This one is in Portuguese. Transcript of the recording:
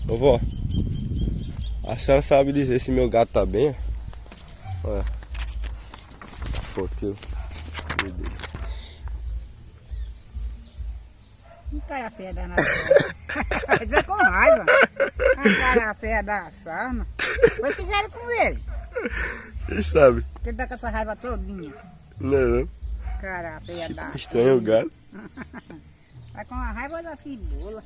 Ô vó, a senhora sabe dizer se meu gato tá bem? Olha a foto que eu vi dele. Um carapé danado. Mas é com raiva. Um carapé da sarna. Foi que fizeram com ele. Quem sabe? Porque ele tá com essa raiva todinha. Não é não? Carapé da Estranho o gato. Tá com a raiva da cebola.